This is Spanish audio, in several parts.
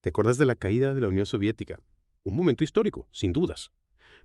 ¿Te acuerdas de la caída de la Unión Soviética? Un momento histórico, sin dudas.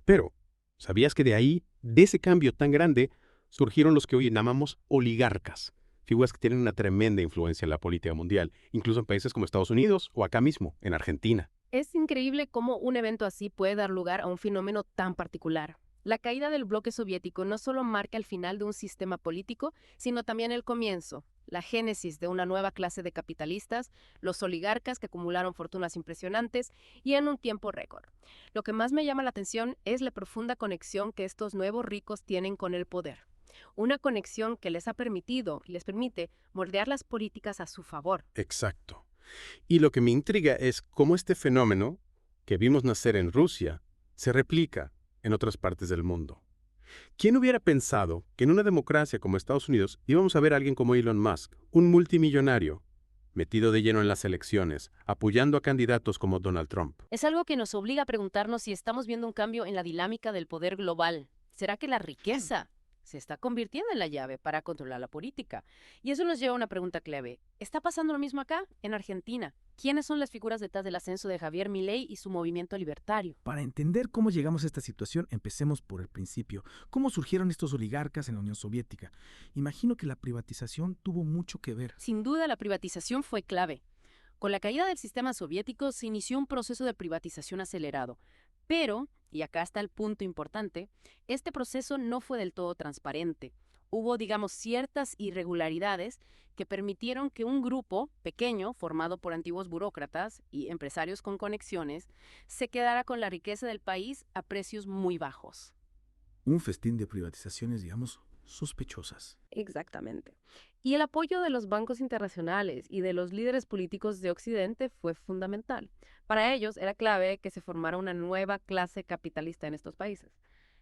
Pero, ¿sabías que de ahí, de ese cambio tan grande, surgieron los que hoy llamamos oligarcas? Figuras que tienen una tremenda influencia en la política mundial, incluso en países como Estados Unidos o acá mismo, en Argentina. Es increíble cómo un evento así puede dar lugar a un fenómeno tan particular. La caída del bloque soviético no solo marca el final de un sistema político, sino también el comienzo, la génesis de una nueva clase de capitalistas, los oligarcas que acumularon fortunas impresionantes y en un tiempo récord. Lo que más me llama la atención es la profunda conexión que estos nuevos ricos tienen con el poder. Una conexión que les ha permitido y les permite moldear las políticas a su favor. Exacto. Y lo que me intriga es cómo este fenómeno, que vimos nacer en Rusia, se replica en otras partes del mundo. ¿Quién hubiera pensado que en una democracia como Estados Unidos íbamos a ver a alguien como Elon Musk, un multimillonario, metido de lleno en las elecciones, apoyando a candidatos como Donald Trump? Es algo que nos obliga a preguntarnos si estamos viendo un cambio en la dinámica del poder global. ¿Será que la riqueza se está convirtiendo en la llave para controlar la política? Y eso nos lleva a una pregunta clave. ¿Está pasando lo mismo acá, en Argentina? ¿Quiénes son las figuras detrás del ascenso de Javier Milei y su movimiento libertario? Para entender cómo llegamos a esta situación, empecemos por el principio. ¿Cómo surgieron estos oligarcas en la Unión Soviética? Imagino que la privatización tuvo mucho que ver. Sin duda, la privatización fue clave. Con la caída del sistema soviético se inició un proceso de privatización acelerado. Pero, y acá está el punto importante, este proceso no fue del todo transparente. Hubo, digamos, ciertas irregularidades que permitieron que un grupo pequeño, formado por antiguos burócratas y empresarios con conexiones, se quedara con la riqueza del país a precios muy bajos. Un festín de privatizaciones, digamos, sospechosas. Exactamente. Y el apoyo de los bancos internacionales y de los líderes políticos de Occidente fue fundamental. Para ellos era clave que se formara una nueva clase capitalista en estos países.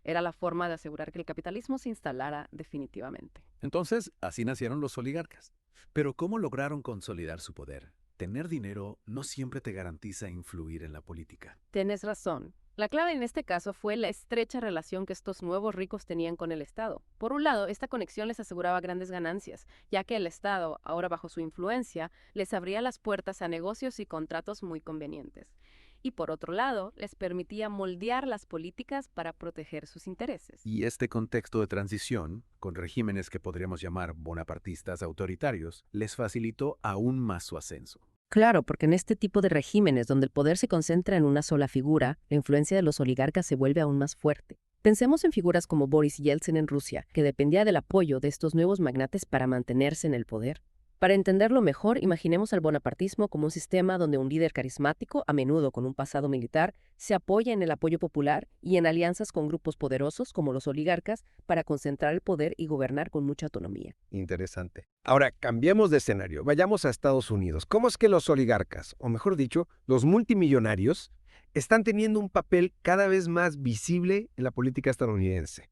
Era la forma de asegurar que el capitalismo se instalara definitivamente. Entonces, así nacieron los oligarcas. Pero ¿cómo lograron consolidar su poder? Tener dinero no siempre te garantiza influir en la política. Tienes razón. La clave en este caso fue la estrecha relación que estos nuevos ricos tenían con el Estado. Por un lado, esta conexión les aseguraba grandes ganancias, ya que el Estado, ahora bajo su influencia, les abría las puertas a negocios y contratos muy convenientes. Y por otro lado, les permitía moldear las políticas para proteger sus intereses. Y este contexto de transición, con regímenes que podríamos llamar bonapartistas autoritarios, les facilitó aún más su ascenso. Claro, porque en este tipo de regímenes donde el poder se concentra en una sola figura, la influencia de los oligarcas se vuelve aún más fuerte. Pensemos en figuras como Boris Yeltsin en Rusia, que dependía del apoyo de estos nuevos magnates para mantenerse en el poder. Para entenderlo mejor, imaginemos al bonapartismo como un sistema donde un líder carismático, a menudo con un pasado militar, se apoya en el apoyo popular y en alianzas con grupos poderosos como los oligarcas para concentrar el poder y gobernar con mucha autonomía. Interesante. Ahora, cambiemos de escenario. Vayamos a Estados Unidos. ¿Cómo es que los oligarcas, o mejor dicho, los multimillonarios, están teniendo un papel cada vez más visible en la política estadounidense?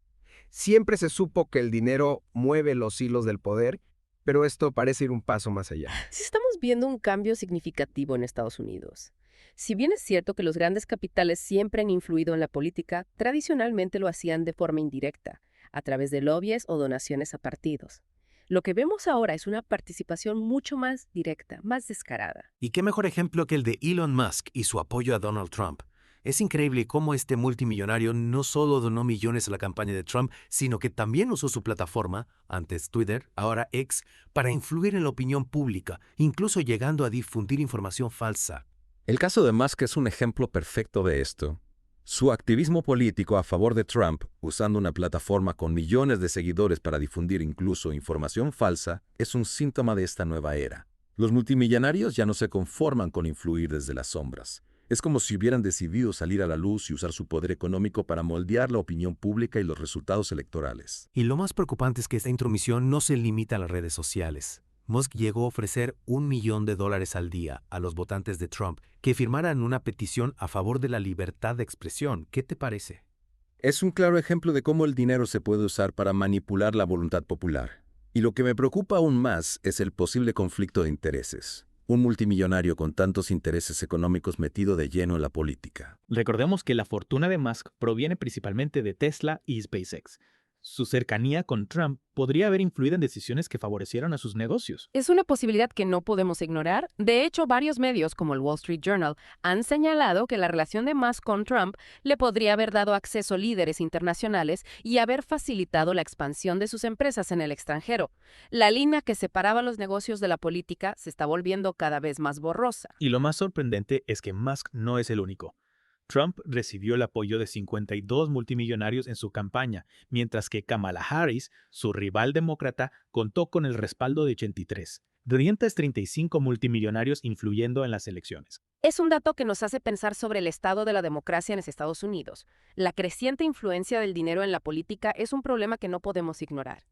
Siempre se supo que el dinero mueve los hilos del poder, pero esto parece ir un paso más allá. Sí estamos viendo un cambio significativo en Estados Unidos. Si bien es cierto que los grandes capitales siempre han influido en la política, tradicionalmente lo hacían de forma indirecta, a través de lobbies o donaciones a partidos. Lo que vemos ahora es una participación mucho más directa, más descarada. ¿Y qué mejor ejemplo que el de Elon Musk y su apoyo a Donald Trump? Es increíble cómo este multimillonario no solo donó millones a la campaña de Trump, sino que también usó su plataforma, antes Twitter, ahora X, para influir en la opinión pública, incluso llegando a difundir información falsa. El caso de Musk es un ejemplo perfecto de esto. Su activismo político a favor de Trump, usando una plataforma con millones de seguidores para difundir incluso información falsa, es un síntoma de esta nueva era. Los multimillonarios ya no se conforman con influir desde las sombras. Es como si hubieran decidido salir a la luz y usar su poder económico para moldear la opinión pública y los resultados electorales. Y lo más preocupante es que esta intromisión no se limita a las redes sociales. Musk llegó a ofrecer $1 millón al día a los votantes de Trump que firmaran una petición a favor de la libertad de expresión. ¿Qué te parece? Es un claro ejemplo de cómo el dinero se puede usar para manipular la voluntad popular. Y lo que me preocupa aún más es el posible conflicto de intereses. Un multimillonario con tantos intereses económicos metido de lleno en la política. Recordemos que la fortuna de Musk proviene principalmente de Tesla y SpaceX. Su cercanía con Trump podría haber influido en decisiones que favorecieron a sus negocios. Es una posibilidad que no podemos ignorar. De hecho, varios medios como el Wall Street Journal han señalado que la relación de Musk con Trump le podría haber dado acceso a líderes internacionales y haber facilitado la expansión de sus empresas en el extranjero. La línea que separaba los negocios de la política se está volviendo cada vez más borrosa. Y lo más sorprendente es que Musk no es el único. Trump recibió el apoyo de 52 multimillonarios en su campaña, mientras que Kamala Harris, su rival demócrata, contó con el respaldo de 83. 35 multimillonarios influyendo en las elecciones. Es un dato que nos hace pensar sobre el estado de la democracia en los Estados Unidos. La creciente influencia del dinero en la política es un problema que no podemos ignorar.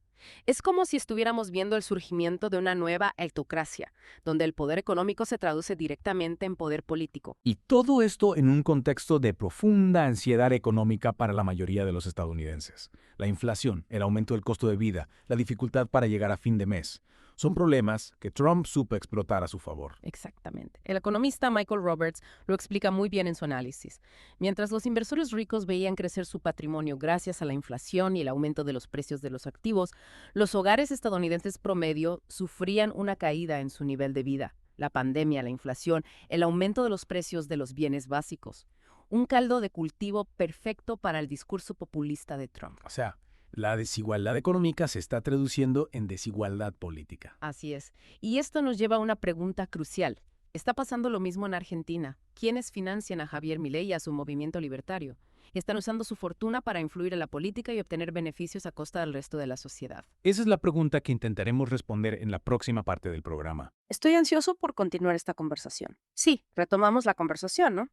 Es como si estuviéramos viendo el surgimiento de una nueva autocracia, donde el poder económico se traduce directamente en poder político. Y todo esto en un contexto de profunda ansiedad económica para la mayoría de los estadounidenses. La inflación, el aumento del costo de vida, la dificultad para llegar a fin de mes. Son problemas que Trump supo explotar a su favor. Exactamente. El economista Michael Roberts lo explica muy bien en su análisis. Mientras los inversores ricos veían crecer su patrimonio gracias a la inflación y el aumento de los precios de los activos, los hogares estadounidenses promedio sufrían una caída en su nivel de vida. La pandemia, la inflación, el aumento de los precios de los bienes básicos. Un caldo de cultivo perfecto para el discurso populista de Trump. O sea, la desigualdad económica se está traduciendo en desigualdad política. Así es. Y esto nos lleva a una pregunta crucial. ¿Está pasando lo mismo en Argentina? ¿Quiénes financian a Javier Milei y a su movimiento libertario? Están usando su fortuna para influir en la política y obtener beneficios a costa del resto de la sociedad. Esa es la pregunta que intentaremos responder en la próxima parte del programa. Estoy ansioso por continuar esta conversación. Sí, retomamos la conversación, ¿no?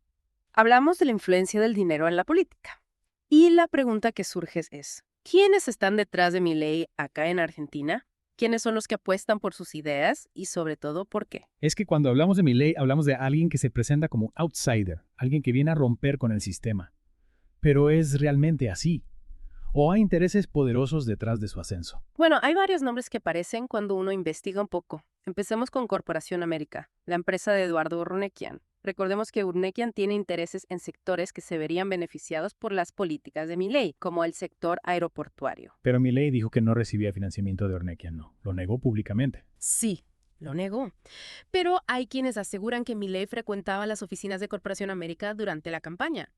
Hablamos de la influencia del dinero en la política. Y la pregunta que surge es, ¿quiénes están detrás de Milei acá en Argentina? ¿Quiénes son los que apuestan por sus ideas y sobre todo por qué? Es que cuando hablamos de Milei, hablamos de alguien que se presenta como outsider, alguien que viene a romper con el sistema. Pero ¿es realmente así? ¿O hay intereses poderosos detrás de su ascenso? Bueno, hay varios nombres que aparecen cuando uno investiga un poco. Empecemos con Corporación América, la empresa de Eduardo Urnequian. Recordemos que Urnequian tiene intereses en sectores que se verían beneficiados por las políticas de Milei, como el sector aeroportuario. Pero Milei dijo que no recibía financiamiento de Urnequian, no. Lo negó públicamente. Sí, lo negó. Pero hay quienes aseguran que Milei frecuentaba las oficinas de Corporación América durante la campaña.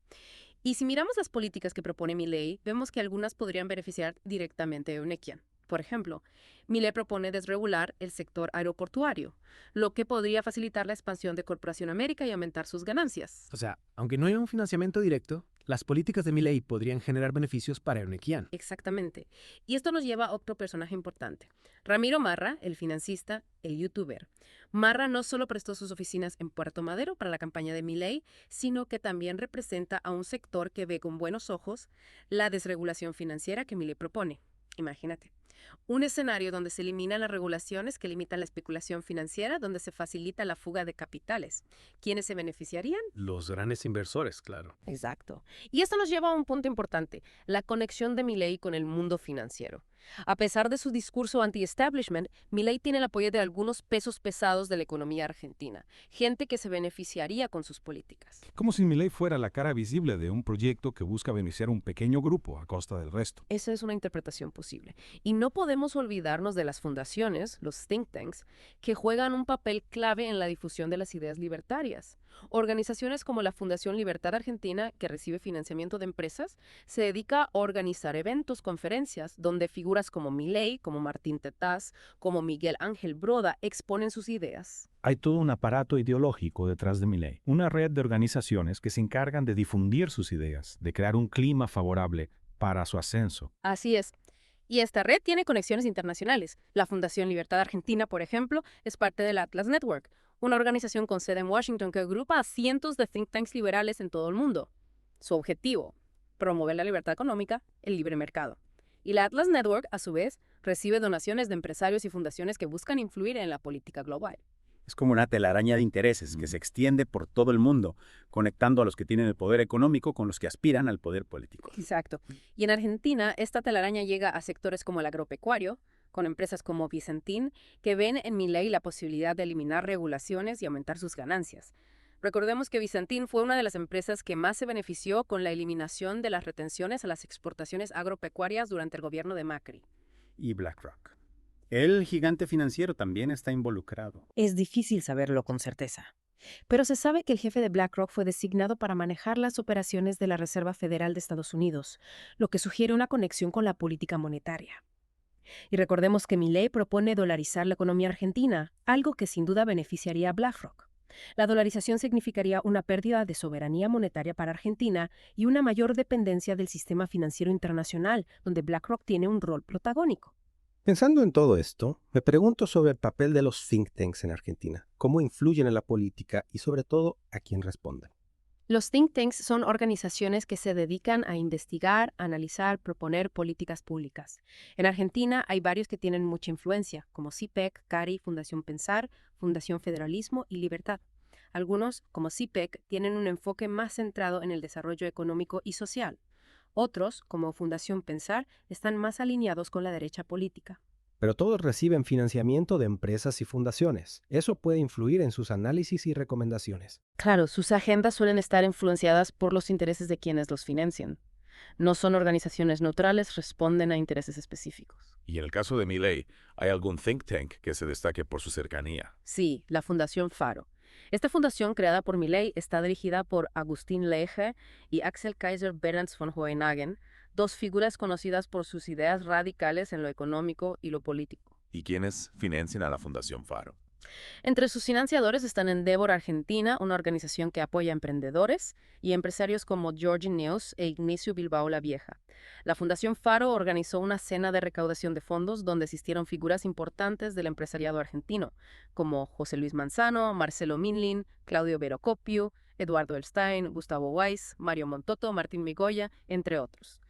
Y si miramos las políticas que propone Milei, vemos que algunas podrían beneficiar directamente a Urnequian. Por ejemplo, Milei propone desregular el sector aeroportuario, lo que podría facilitar la expansión de Corporación América y aumentar sus ganancias. O sea, aunque no haya un financiamiento directo, las políticas de Milei podrían generar beneficios para Urnequian. Exactamente. Y esto nos lleva a otro personaje importante. Ramiro Marra, el financista, el youtuber. Marra no solo prestó sus oficinas en Puerto Madero para la campaña de Milei, sino que también representa a un sector que ve con buenos ojos la desregulación financiera que Milei propone. Imagínate. Un escenario donde se eliminan las regulaciones que limitan la especulación financiera, donde se facilita la fuga de capitales. ¿Quiénes se beneficiarían? Los grandes inversores, claro. Exacto. Y esto nos lleva a un punto importante, la conexión de Milei con el mundo financiero. A pesar de su discurso anti-establishment, Milei tiene el apoyo de algunos pesos pesados de la economía argentina, gente que se beneficiaría con sus políticas. Como si Milei fuera la cara visible de un proyecto que busca beneficiar a un pequeño grupo a costa del resto. Esa es una interpretación posible. Y no podemos olvidarnos de las fundaciones, los think tanks, que juegan un papel clave en la difusión de las ideas libertarias. Organizaciones como la Fundación Libertad Argentina, que recibe financiamiento de empresas, se dedica a organizar eventos, conferencias, donde figuras como Milei, como Martín Tetaz, como Miguel Ángel Broda exponen sus ideas. Hay todo un aparato ideológico detrás de Milei, una red de organizaciones que se encargan de difundir sus ideas, de crear un clima favorable para su ascenso. Así es. Y esta red tiene conexiones internacionales. La Fundación Libertad Argentina, por ejemplo, es parte del Atlas Network, una organización con sede en Washington que agrupa a cientos de think tanks liberales en todo el mundo. Su objetivo, promover la libertad económica, el libre mercado. Y la Atlas Network, a su vez, recibe donaciones de empresarios y fundaciones que buscan influir en la política global. Es como una telaraña de intereses que se extiende por todo el mundo, conectando a los que tienen el poder económico con los que aspiran al poder político. Exacto. Y en Argentina, esta telaraña llega a sectores como el agropecuario, con empresas como Vicentín, que ven en Milei la posibilidad de eliminar regulaciones y aumentar sus ganancias. Recordemos que Vicentín fue una de las empresas que más se benefició con la eliminación de las retenciones a las exportaciones agropecuarias durante el gobierno de Macri. Y BlackRock. El gigante financiero también está involucrado. Es difícil saberlo con certeza. Pero se sabe que el jefe de BlackRock fue designado para manejar las operaciones de la Reserva Federal de Estados Unidos, lo que sugiere una conexión con la política monetaria. Y recordemos que Milei propone dolarizar la economía argentina, algo que sin duda beneficiaría a BlackRock. La dolarización significaría una pérdida de soberanía monetaria para Argentina y una mayor dependencia del sistema financiero internacional, donde BlackRock tiene un rol protagónico. Pensando en todo esto, me pregunto sobre el papel de los think tanks en Argentina, cómo influyen en la política y sobre todo a quién responden. Los think tanks son organizaciones que se dedican a investigar, analizar, proponer políticas públicas. En Argentina hay varios que tienen mucha influencia, como CIPEC, CARI, Fundación Pensar, Fundación Federalismo y Libertad. Algunos, como CIPEC, tienen un enfoque más centrado en el desarrollo económico y social. Otros, como Fundación Pensar, están más alineados con la derecha política. Pero todos reciben financiamiento de empresas y fundaciones. Eso puede influir en sus análisis y recomendaciones. Claro, sus agendas suelen estar influenciadas por los intereses de quienes los financian. No son organizaciones neutrales, responden a intereses específicos. Y en el caso de Milei, ¿hay algún think tank que se destaque por su cercanía? Sí, la Fundación Faro. Esta fundación, creada por Milei, está dirigida por Agustín Laje y Axel Kaiser Behrens von Hohenhagen, dos figuras conocidas por sus ideas radicales en lo económico y lo político. ¿Y quiénes financian a la Fundación Faro? Entre sus financiadores están Endeavor Argentina, una organización que apoya a emprendedores, y empresarios como George News e Ignacio Bilbao la Vieja. La Fundación Faro organizó una cena de recaudación de fondos donde asistieron figuras importantes del empresariado argentino, como José Luis Manzano, Marcelo Minlin, Claudio Verocopio, Eduardo Elstein, Gustavo Weiss, Mario Montoto, Martín Migoya, entre otros.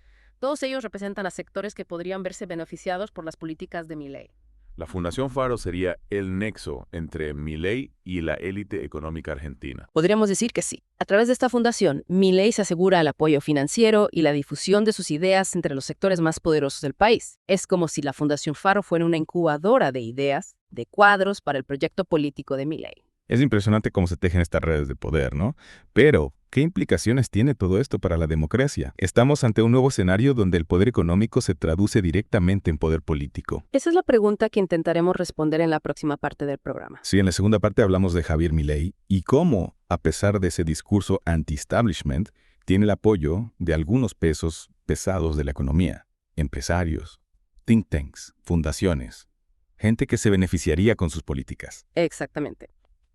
Todos ellos representan a sectores que podrían verse beneficiados por las políticas de Milei. La Fundación Faro sería el nexo entre Milei y la élite económica argentina. Podríamos decir que sí. A través de esta fundación, Milei se asegura el apoyo financiero y la difusión de sus ideas entre los sectores más poderosos del país. Es como si la Fundación Faro fuera una incubadora de ideas, de cuadros para el proyecto político de Milei. Es impresionante cómo se tejen estas redes de poder, ¿no? Pero, ¿qué implicaciones tiene todo esto para la democracia? Estamos ante un nuevo escenario donde el poder económico se traduce directamente en poder político. Esa es la pregunta que intentaremos responder en la próxima parte del programa. Sí, en la segunda parte hablamos de Javier Milei y cómo, a pesar de ese discurso anti-establishment, tiene el apoyo de algunos pesos pesados de la economía, empresarios, think tanks, fundaciones, gente que se beneficiaría con sus políticas. Exactamente.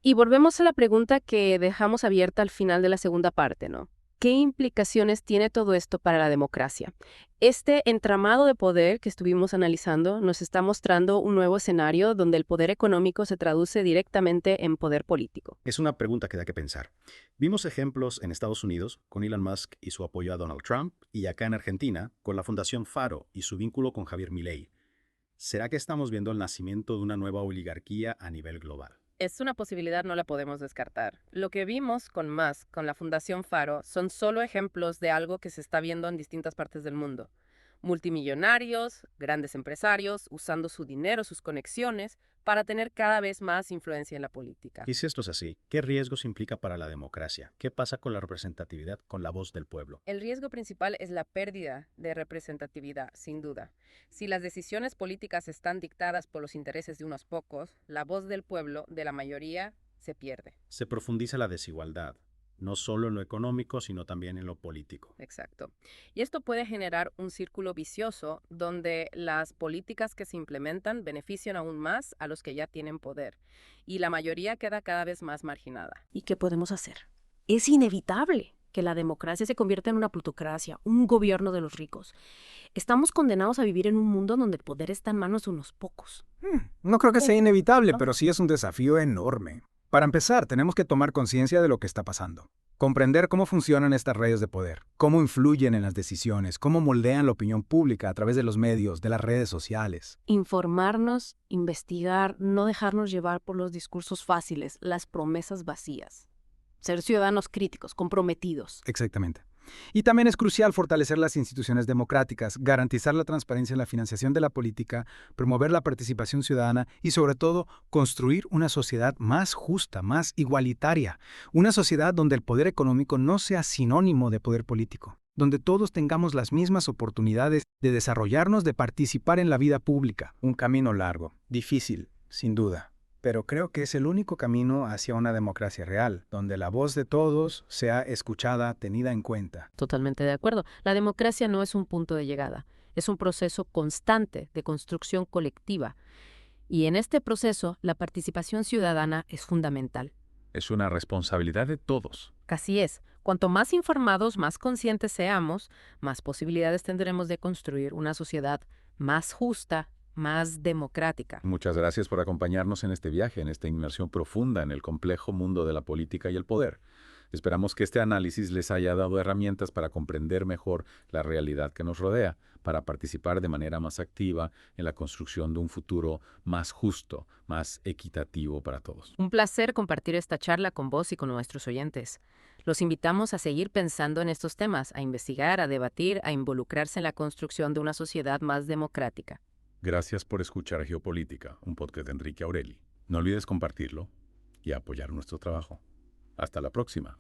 Y volvemos a la pregunta que dejamos abierta al final de la segunda parte, ¿no? ¿Qué implicaciones tiene todo esto para la democracia? Este entramado de poder que estuvimos analizando nos está mostrando un nuevo escenario donde el poder económico se traduce directamente en poder político. Es una pregunta que da que pensar. Vimos ejemplos en Estados Unidos con Elon Musk y su apoyo a Donald Trump, y acá en Argentina con la Fundación Faro y su vínculo con Javier Milei. ¿Será que estamos viendo el nacimiento de una nueva oligarquía a nivel global? Es una posibilidad, no la podemos descartar. Lo que vimos con Musk, con la Fundación Faro, son solo ejemplos de algo que se está viendo en distintas partes del mundo. Multimillonarios, grandes empresarios, usando su dinero, sus conexiones, para tener cada vez más influencia en la política. Y si esto es así, ¿qué riesgos implica para la democracia? ¿Qué pasa con la representatividad, con la voz del pueblo? El riesgo principal es la pérdida de representatividad, sin duda. Si las decisiones políticas están dictadas por los intereses de unos pocos, la voz del pueblo, de la mayoría, se pierde. Se profundiza la desigualdad, no solo en lo económico, sino también en lo político. Exacto. Y esto puede generar un círculo vicioso donde las políticas que se implementan benefician aún más a los que ya tienen poder y la mayoría queda cada vez más marginada. ¿Y qué podemos hacer? Es inevitable que la democracia se convierta en una plutocracia, un gobierno de los ricos. Estamos condenados a vivir en un mundo donde el poder está en manos de unos pocos. No creo que sea inevitable, pero sí es un desafío enorme. Para empezar, tenemos que tomar conciencia de lo que está pasando. Comprender cómo funcionan estas redes de poder, cómo influyen en las decisiones, cómo moldean la opinión pública a través de los medios, de las redes sociales. Informarnos, investigar, no dejarnos llevar por los discursos fáciles, las promesas vacías. Ser ciudadanos críticos, comprometidos. Exactamente. Y también es crucial fortalecer las instituciones democráticas, garantizar la transparencia en la financiación de la política, promover la participación ciudadana y, sobre todo, construir una sociedad más justa, más igualitaria, una sociedad donde el poder económico no sea sinónimo de poder político, donde todos tengamos las mismas oportunidades de desarrollarnos, de participar en la vida pública. Un camino largo, difícil, sin duda. Pero creo que es el único camino hacia una democracia real, donde la voz de todos sea escuchada, tenida en cuenta. Totalmente de acuerdo. La democracia no es un punto de llegada, es un proceso constante de construcción colectiva. Y en este proceso, la participación ciudadana es fundamental. Es una responsabilidad de todos. Así es. Cuanto más informados, más conscientes seamos, más posibilidades tendremos de construir una sociedad más justa, más democrática. Muchas gracias por acompañarnos en este viaje, en esta inmersión profunda en el complejo mundo de la política y el poder. Esperamos que este análisis les haya dado herramientas para comprender mejor la realidad que nos rodea, para participar de manera más activa en la construcción de un futuro más justo, más equitativo para todos. Un placer compartir esta charla con vos y con nuestros oyentes. Los invitamos a seguir pensando en estos temas, a investigar, a debatir, a involucrarse en la construcción de una sociedad más democrática. Gracias por escuchar Geopolítica, un podcast de Enrique Aureli. No olvides compartirlo y apoyar nuestro trabajo. Hasta la próxima.